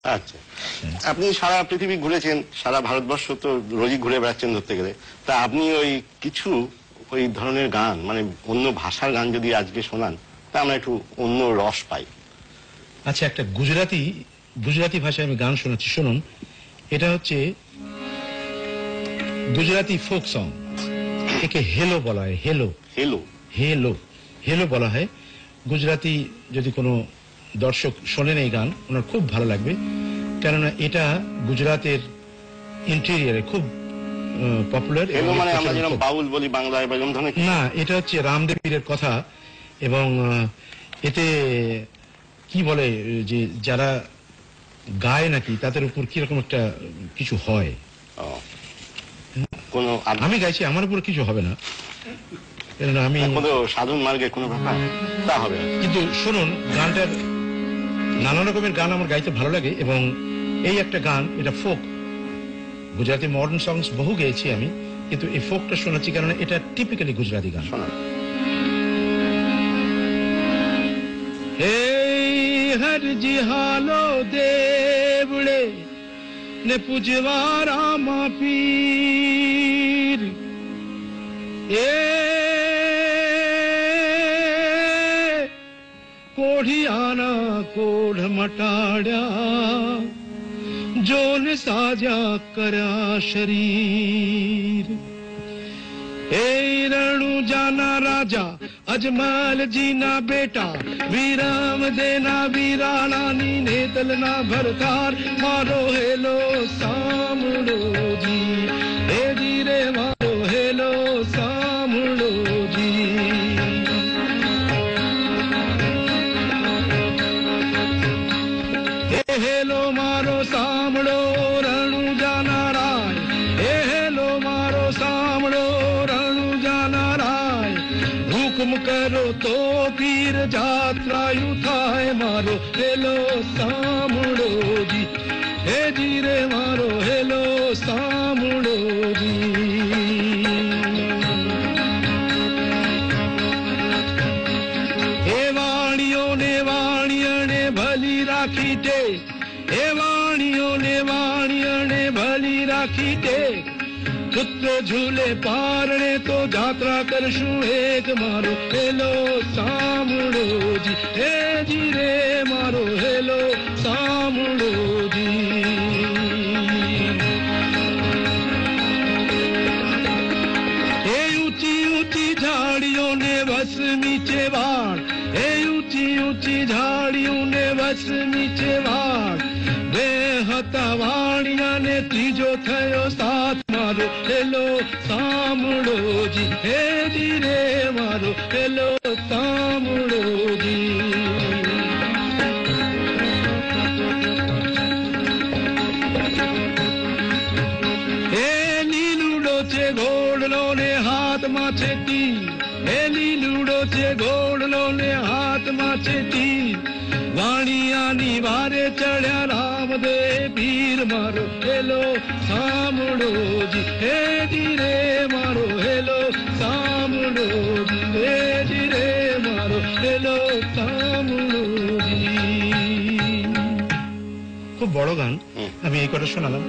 আচ্ছা, আপনি সারা পৃথিবী ঘুরেছেন, সারা ভারতবর্ষ তো রোজই ঘুরে বেড়াচ্ছেন ধরতে গেলে। তা আপনি ওই কিছু ওই ধরনের গান, মানে অন্য ভাষার গান যদি আজকে শোনান, তা আমরা একটু অন্য রস পাই। আচ্ছা, একটা গুজরাটি ভাষায় আমি গান শোনাচ্ছি, শুনুন। এটা হচ্ছে গুজরাটি ফোক সং। একে হেলো বলা হয়। হেলো হেলো হেলো হেলো বলা হয়। গুজরাটি যদি কোনো দর্শক শোনেন এই গান, ওনার খুব ভালো লাগবে, কেননা এটা গুজরাটের ইন্টেরিয়ারে খুব পপুলার। হেলো মানে আমরা যেরকম বাউল বলি বাংলায়, বা এরকম ধরনের না, এটা হচ্ছে রামদেব পীরের কথা। এবং এতে কি বলে যে যারা গায় নাকি তাদের উপর কিরকম একটা কিছু হয়। কোনো আমি গাইছি, আমার উপর কিছু হবে না, আমি সাধন মার্গে কোনো ব্যাপার তা হবে। কিন্তু শুনুন, গানটার নানা রকমের গান আমার গাইতে ভালো লাগে, এবং এই একটা গান, এটা ফোক। গুজরাটি মডার্ন সংস বহু গেয়েছি আমি, কিন্তু এই ফোকটা শোনাচ্ছি কারণ এটা টিপিক্যালি গুজরাটি গান। শোনা। हे हर जी हालो देवड़े ने पूजवा रामा पीर, ए कोढ़ियाना कोढ़ मटाड़ा जोन साजा करा शरीर। ए रणु जाना राजा अजमल जी ना बेटा, वीराम देना वीराना नी ने दलना भरतार, मारो हेलो सामड़ो जी, हे जी रे मारो हेलो सामड़ो जी। हे हेलो मारो सामड़ो रणु जाना राय, हे हेलो मारो सामड़ो रणु जाना राय, हुक्म करो तो पीर जात्रा उठाए, मारो हेलो सामड़ो जी, हे जी रे मारो हेलो सामड़ो जी। हे वाणियों ने भली राखी टे, हे वाणियों ने भली राखी टे, पुत्र झूले पारणे तो जात्रा करशु एक, मारो हेलो सामड़ो जी, हे जी रे मारो हेलो सामड़ो जी। हे ऊंची ऊंची झाड़ियों ने बस नीचे वाड़, हे ऊंची ऊंची झाड़ियों ने बस नीचे वाड़, बेहता वाणिया ने तीजो थयो साथ, मारो हेलो सामड़ो जी, हे जी रे मारो हेलो सामड़ो जी। हे लीलूडो चे घोड़लो ने हाथ माछे तीर, हे लीलूडो चे घोड़लो ने हाथ माछे तीर, वाणियानी वारे चढ़्या रामदे पीर, मारो हेलो सामड़ो जी, हे जी रे मारो हेलो सामड़ो जी, हे जी रे मारो हेलो सामड़ो जी। খুব বড় গান, আমি এই কথা শোনালাম।